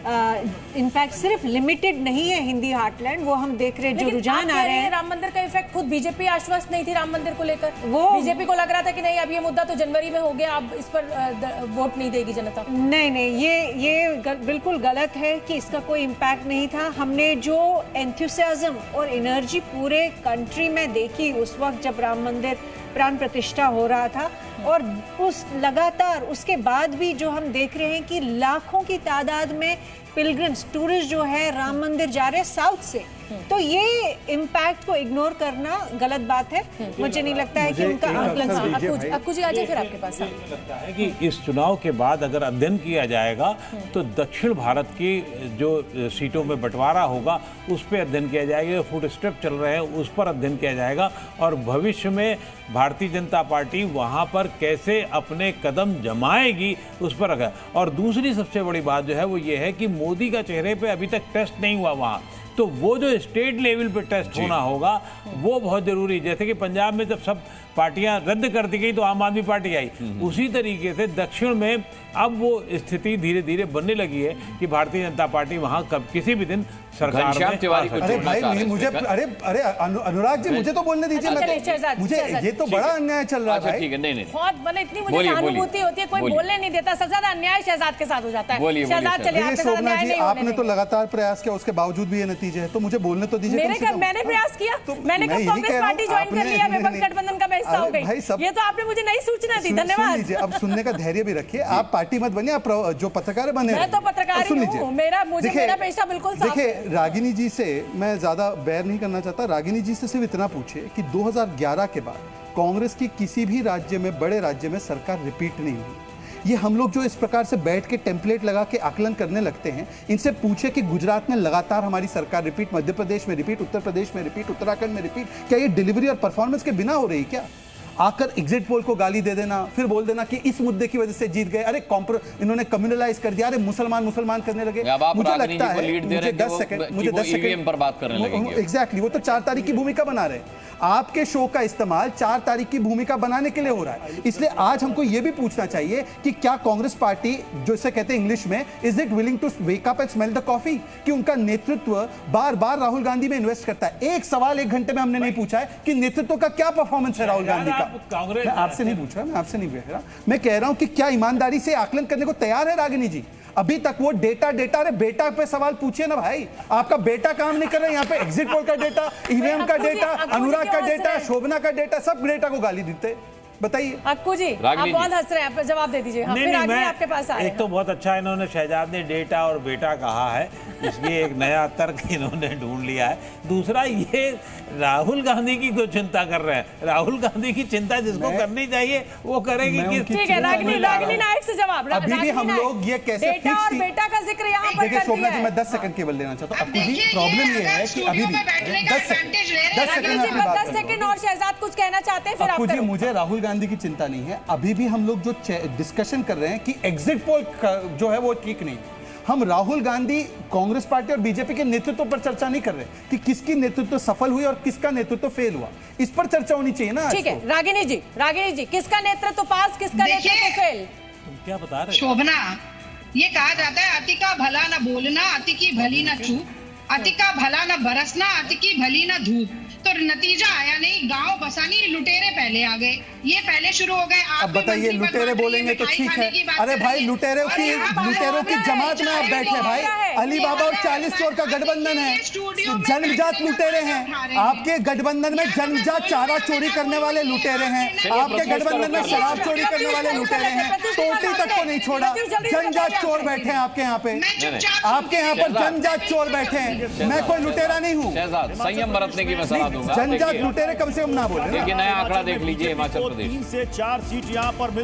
In fact सिर्फ limited नहीं है हिंदी हार्टलैंड, वो हम देख रहे हैं जो रुझान आ रहे हैं। राम मंदिर का इफेक्ट खुद बीजेपी आश्वस्त नहीं थी राम मंदिर को लेकर, वो बीजेपी को लग रहा था कि नहीं अब ये मुद्दा तो जनवरी में हो गया, अब इस पर वोट नहीं देगी जनता। नहीं, ये बिल्कुल गलत है कि इसका कोई इम्पैक्ट नहीं था। हमने जो एंथुसियाज्म और एनर्जी पूरे कंट्री में देखी उस वक्त जब राम मंदिर प्राण प्रतिष्ठा हो रहा था, और उस लगातार उसके बाद भी जो हम देख रहे हैं कि लाखों की तादाद में पिलग्रिम्स टूरिस्ट जो है राम मंदिर जा रहे हैं साउथ से, तो ये इम्पैक्ट को इग्नोर करना गलत बात है। मुझे नहीं लगता है कि उनका आकलन। अक्कू जी आ जाए फिर आपके पास। लगता है कि इस चुनाव के बाद अगर अध्ययन किया जाएगा तो दक्षिण भारत की जो सीटों में बंटवारा होगा उस पर अध्ययन किया जाएगा, फुट स्टेप चल रहे हैं उस पर अध्ययन किया जाएगा, और भविष्य में भारतीय जनता पार्टी वहाँ पर कैसे अपने कदम जमाएगी उस पर रखा। और दूसरी सबसे बड़ी बात जो है वो ये है कि मोदी का चेहरे पे अभी तक टेस्ट नहीं हुआ वहाँ, तो वो जो स्टेट लेवल पे टेस्ट होना होगा वो बहुत जरूरी। जैसे कि पंजाब में जब सब पार्टियां रद्द कर दी गई तो आम आदमी पार्टी आई, उसी तरीके से दक्षिण में अब वो स्थिति धीरे धीरे बनने लगी है कि भारतीय जनता पार्टी वहां कब किसी भी दिन सरकार में। अरे भाई नहीं, मुझे अरे अनुराग जी मुझे तो बोलने दीजिए, मुझे ये तो बड़ा अन्याय चल रहा है। बहुत मतलब इतनी मुझे सहानुभूति होती है, कोई बोलने नहीं देता, सबसे ज्यादा अन्याय शहजाद के साथ हो जाता है। शहजाद चलिए आपके साथ अन्याय नहीं होने आपने तो लगातार प्रयास किया, उसके बावजूद भी ये नतीजे है, तो मुझे बोलने तो दीजिए। मैंने प्रयास किया, मैंने कब कांग्रेस पार्टी ज्वाइन कर लिया, विपक्ष गठबंधन का मैं हिस्सा हो गई, ये तो आपने मुझे नई सूचना दी, धन्यवाद। अब सुनने का धैर्य भी रखिए, आप पार्टी मत बनिए, आप जो पत्रकार बने। मैं तो पत्रकार ही हूं, मेरा पेशा बिल्कुल साफ है। देखिए रागिनी जी से मैं ज्यादा बैर नहीं करना चाहता, रागिनी जी से सिर्फ इतना पूछिए कि 2011 के बाद कांग्रेस की किसी भी राज्य में, बड़े राज्य में सरकार रिपीट नहीं हुई। ये हम लोग जो इस प्रकार से बैठ के टेम्पलेट लगा के आकलन करने लगते हैं, इनसे पूछे कि गुजरात में लगातार हमारी सरकार रिपीट, मध्य प्रदेश में रिपीट, उत्तर प्रदेश में रिपीट, उत्तराखंड में रिपीट, क्या ये डिलीवरी और परफॉर्मेंस के बिना हो रही क्या? आकर एग्जिट पोल को गाली दे देना, फिर बोल देना कि इस मुद्दे की वजह से जीत गए। अरे इन्होंने कम्युनलाइज कर दिया, अरे मुसलमान करने लगे। मुझे लगता है मुझे 10 सेकंड पर बात करने लगे। एग्जैक्टली, वो तो 4 तारीख की भूमिका बना रहे हैं। आपके शो का इस्तेमाल 4 तारीख की भूमिका बनाने के लिए हो रहा है। इसलिए आज हमको यह भी पूछना चाहिए कि क्या कांग्रेस पार्टी, जो इसे कहते हैं इंग्लिश में, is it willing to wake up and smell the coffee, कि उनका नेतृत्व बार बार राहुल गांधी में इन्वेस्ट करता है। एक सवाल 1 घंटे में हमने नहीं पूछा है कि नेतृत्व का क्या परफॉर्मेंस है राहुल गांधी का। मैं आपसे नहीं पूछ रहा, मैं आपसे नहीं कह रहा, मैं कह रहा हूं कि क्या ईमानदारी से आकलन करने को तैयार है रागिनी जी? अभी तक वो डेटा, अरे बेटा पे सवाल पूछिए ना भाई, आपका बेटा काम नहीं कर रहा है। यहाँ पे एग्जिट पोल का डेटा, ईवीएम का डेटा, अनुराग का डेटा, शोभना का डेटा, सब डेटा को गाली देते। बताइए अक्कू जी, आप बहुत हंस रहे हैं, आप जवाब दे दीजिए। नहीं, आपके पास आए। एक तो बहुत अच्छा इन्होंने शहजाद ने डेटा और बेटा कहा है, इसलिए एक नया तर्क इन्होंने ढूंढ लिया है। दूसरा, ये राहुल गांधी की क्यों चिंता कर रहे हैं? राहुल गांधी की चिंता जिसको करनी चाहिए वो करेगी। ठीक है, रागिनी नायक से जवाब। अभी भी हम लोग ये कैसे बेटा और बेटा का जिक्र यहाँ पर देखिए शोभना जी, मैं 10 सेकंड केवल लेना चाहता हूँ। अभी प्रॉब्लम ये है कि अभी भी 10 सेकंड और शहजाद कुछ कहना चाहते हैं, फिर आप जी। मुझे राहुल गांधी की चिंता नहीं है। अभी भी हम लोग जो डिस्कशन कर रहे हैं कि एग्जिट पोल जो है वो ठीक नहीं, हम राहुल गांधी, कांग्रेस पार्टी और बीजेपी के नेतृत्व पर चर्चा नहीं कर रहे कि किसकी नेतृत्व सफल हुई और किसका नेतृत्व फेल हुआ। इस पर चर्चा होनी चाहिए ना। ठीक है रागिनी जी, किसका नेतृत्व पास, किसका नेतृत्व फेल? तुम क्या बता रहे? शोभना, ये कहा जाता है अति का भला न बोलना, अति की भली न चूप, अति का भला न बरसना, अति की भली न धूप। तो नतीजा आया नहीं, गांव बसानी, लुटेरे पहले आ गए, ये पहले शुरू हो गए। अब बताइए, लुटेरे बोलेंगे तो ठीक है। अरे भाई, लुटेरों की जमात में आप बैठे भाई। अली बाबा और 40 चोर का गठबंधन है, जन्मजात लुटेरे हैं। आपके गठबंधन में जन्मजात चारा चोरी करने वाले लुटेरे हैं, आपके गठबंधन में शराब चोरी करने वाले लुटेरे हैं, टोटी तक को नहीं छोड़ा। जन्मजात चोर बैठे हैं आपके यहाँ पे, आपके यहाँ पर जन्मजात चोर बैठे हैं। मैं कोई लुटेरा नहीं हूँ। संयम बरतने की मैं सलाह दूंगा। जन्मजात लुटेरे कम से कम ना बोले। देखिए नया आंकड़ा देख लीजिए, हिमाचल प्रदेश 3 से 4 सीट यहाँ पर